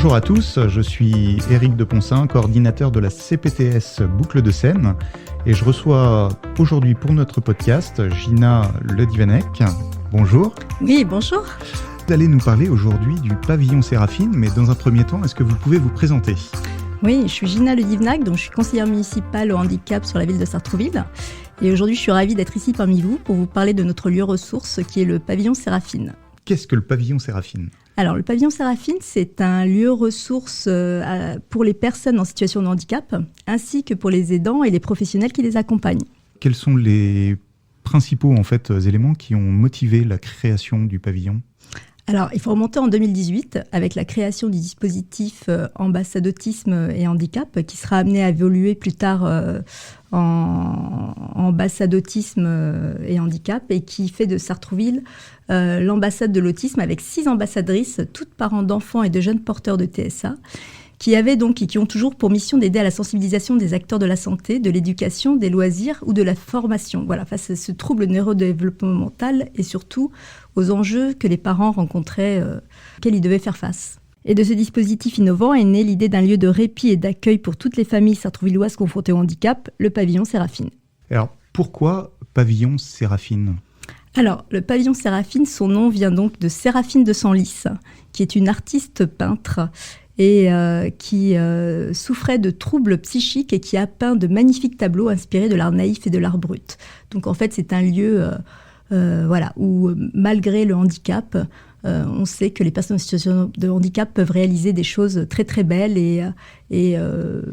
Bonjour à tous, je suis Éric de Poncin, coordinateur de la CPTS Boucle de Seine, et je reçois aujourd'hui pour notre podcast Gina Ledivanek. Bonjour. Oui, bonjour. Vous allez nous parler aujourd'hui du pavillon Séraphine, mais dans un premier temps, est-ce que vous pouvez vous présenter ? Oui, je suis Gina Ledivanek, donc je suis conseillère municipale au handicap sur la ville de Sartrouville. Et aujourd'hui, je suis ravie d'être ici parmi vous pour vous parler de notre lieu ressource qui est le pavillon Séraphine. Qu'est-ce que le pavillon Séraphine ? Alors, le pavillon Séraphine, c'est un lieu ressource pour les personnes en situation de handicap, ainsi que pour les aidants et les professionnels qui les accompagnent. Quels sont les principaux éléments qui ont motivé la création du pavillon ? Alors, il faut remonter en 2018 avec la création du dispositif Ambassade Autisme et Handicap qui sera amené à évoluer plus tard en Ambassade Autisme et Handicap et qui fait de Sartrouville l'ambassade de l'autisme avec 6 ambassadrices, toutes parents d'enfants et de jeunes porteurs de TSA, qui ont toujours pour mission d'aider à la sensibilisation des acteurs de la santé, de l'éducation, des loisirs ou de la formation. Voilà, face à ce trouble neurodéveloppemental et surtout aux enjeux que les parents rencontraient, auxquels ils devaient faire face. Et de ce dispositif innovant est née l'idée d'un lieu de répit et d'accueil pour toutes les familles sartrouvilloises confrontées au handicap, le pavillon Séraphine. Alors, pourquoi pavillon Séraphine ? Alors, le pavillon Séraphine, son nom vient donc de Séraphine de Senlis, qui est une artiste peintre et qui souffrait de troubles psychiques et qui a peint de magnifiques tableaux inspirés de l'art naïf et de l'art brut. Donc en fait, c'est un lieu où, malgré le handicap, on sait que les personnes en situation de handicap peuvent réaliser des choses très très belles et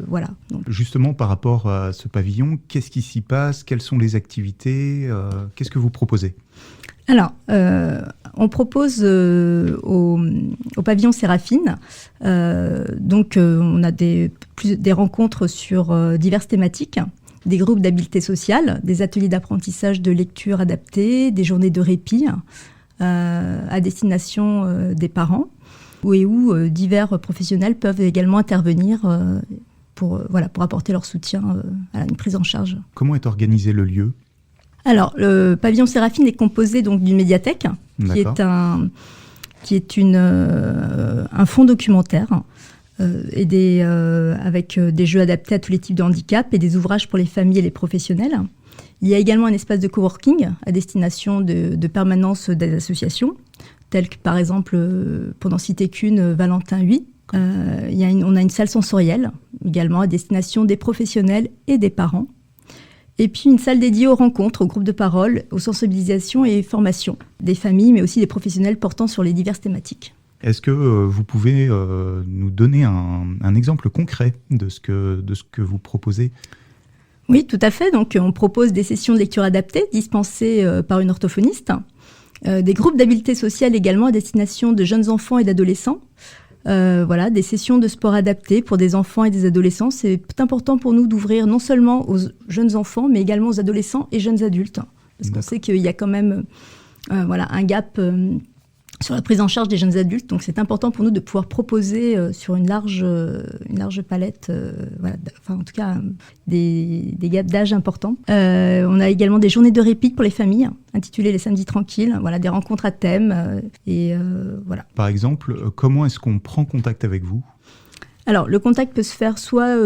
voilà. Donc. Justement, par rapport à ce pavillon, qu'est-ce qui s'y passe ? Quelles sont les activités ? Qu'est-ce que vous proposez ? Alors, on propose au pavillon Séraphine, on a des rencontres sur diverses thématiques, des groupes d'habileté sociale, des ateliers d'apprentissage de lecture adaptés, des journées de répit à destination des parents, où divers professionnels peuvent également intervenir pour apporter leur soutien à une prise en charge. Comment est organisé le lieu ? Alors, le pavillon Séraphine est composé donc d'une médiathèque, qui est un fonds documentaire avec des jeux adaptés à tous les types de handicap et des ouvrages pour les familles et les professionnels. Il y a également un espace de coworking à destination de permanence des associations, telles que par exemple, pour n'en citer qu'une, Valentin 8. On a une salle sensorielle également à destination des professionnels et des parents. Et puis une salle dédiée aux rencontres, aux groupes de parole, aux sensibilisations et formations des familles, mais aussi des professionnels portant sur les diverses thématiques. Est-ce que vous pouvez nous donner un exemple concret de ce que vous proposez ? Oui, tout à fait. Donc, on propose des sessions de lecture adaptées dispensées par une orthophoniste, des groupes d'habileté sociale également à destination de jeunes enfants et d'adolescents. Des sessions de sport adaptées pour des enfants et des adolescents. C'est important pour nous d'ouvrir non seulement aux jeunes enfants, mais également aux adolescents et jeunes adultes. Parce qu'on sait qu'il y a quand même un gap sur la prise en charge des jeunes adultes. Donc c'est important pour nous de pouvoir proposer sur une large palette, en tout cas des gaps d'âge importants. On a également des journées de répit pour les familles, intitulées les samedis tranquilles, des rencontres à thème. Par exemple, comment est-ce qu'on prend contact avec vous ? Alors le contact peut se faire soit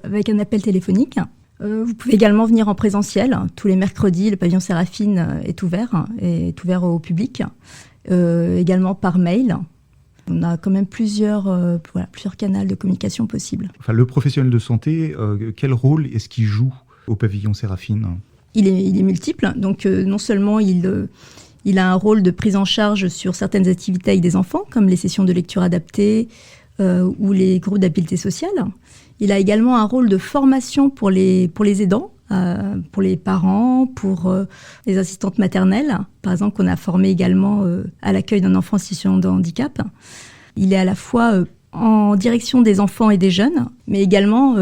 avec un appel téléphonique. Vous pouvez également venir en présentiel. Tous les mercredis, le pavillon Séraphine est ouvert au public. Également par mail. On a quand même plusieurs canaux de communication possibles. Le professionnel de santé, quel rôle est-ce qu'il joue au pavillon Séraphine ? Il est multiple. Donc non seulement il a un rôle de prise en charge sur certaines activités avec des enfants, comme les sessions de lecture adaptées ou les groupes d'habileté sociale. Il a également un rôle de formation pour les aidants, pour les parents, pour les assistantes maternelles, par exemple, qu'on a formé également à l'accueil d'un enfant en situation de handicap. Il est à la fois en direction des enfants et des jeunes, mais également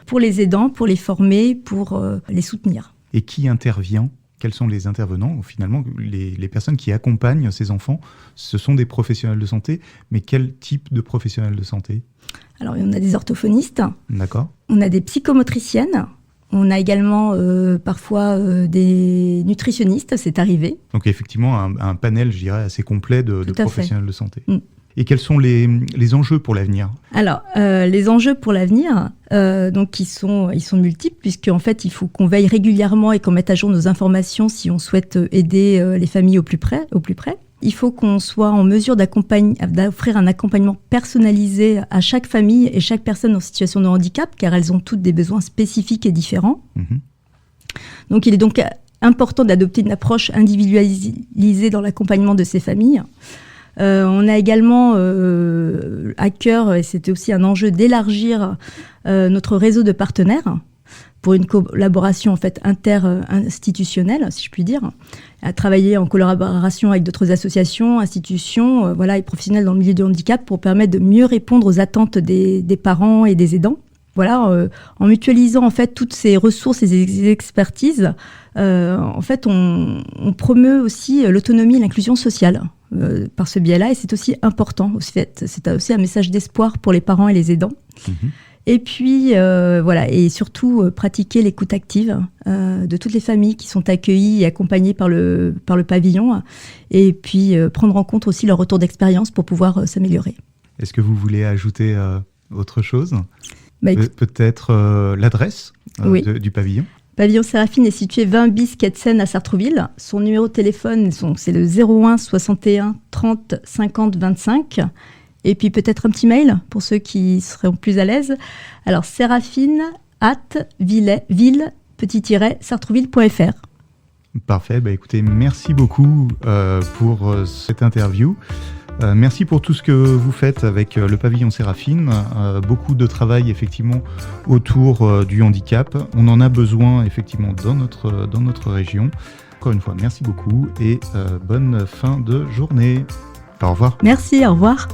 pour les aidants, pour les former, pour les soutenir. Et qui intervient ? Quels sont les intervenants ? Finalement, les personnes qui accompagnent ces enfants, ce sont des professionnels de santé, mais quel type de professionnels de santé ? Alors, on a des orthophonistes. D'accord. On a des psychomotriciennes. On a également parfois des nutritionnistes, c'est arrivé. Donc effectivement, un panel, je dirais, assez complet de professionnels de santé. Et quels sont les enjeux pour l'avenir ? Alors, les enjeux pour l'avenir, donc ils sont multiples, puisqu'en fait, il faut qu'on veille régulièrement et qu'on mette à jour nos informations si on souhaite aider les familles au plus près. Il faut qu'on soit en mesure d'offrir un accompagnement personnalisé à chaque famille et chaque personne en situation de handicap, car elles ont toutes des besoins spécifiques et différents. Donc, il est donc important d'adopter une approche individualisée dans l'accompagnement de ces familles. On a également à cœur, et c'était aussi un enjeu, d'élargir notre réseau de partenaires pour une collaboration en fait inter-institutionnelle, si je puis dire, à travailler en collaboration avec d'autres associations, institutions, et professionnels dans le milieu du handicap pour permettre de mieux répondre aux attentes des parents et des aidants. En mutualisant en fait toutes ces ressources et ces expertises, en fait, on promeut aussi l'autonomie et l'inclusion sociale par ce biais-là, et c'est aussi important. C'est aussi un message d'espoir pour les parents et les aidants. Et puis, et surtout pratiquer l'écoute active de toutes les familles qui sont accueillies et accompagnées par le pavillon, et puis prendre en compte aussi leur retour d'expérience pour pouvoir s'améliorer. Est-ce que vous voulez ajouter autre chose ? Peut-être l'adresse du pavillon ? Pavillon Séraphine est situé 20 bis quai de Seine à Sartrouville. Son numéro de téléphone, c'est le 01 61 30 50 25. Et puis peut-être un petit mail pour ceux qui seront plus à l'aise. Alors séraphine@ville-sartrouville.fr. Parfait. Écoutez, merci beaucoup pour cette interview. Merci pour tout ce que vous faites avec le pavillon Séraphine. Beaucoup de travail effectivement autour du handicap. On en a besoin effectivement dans notre région. Encore une fois, merci beaucoup et bonne fin de journée. Au revoir. Merci, au revoir.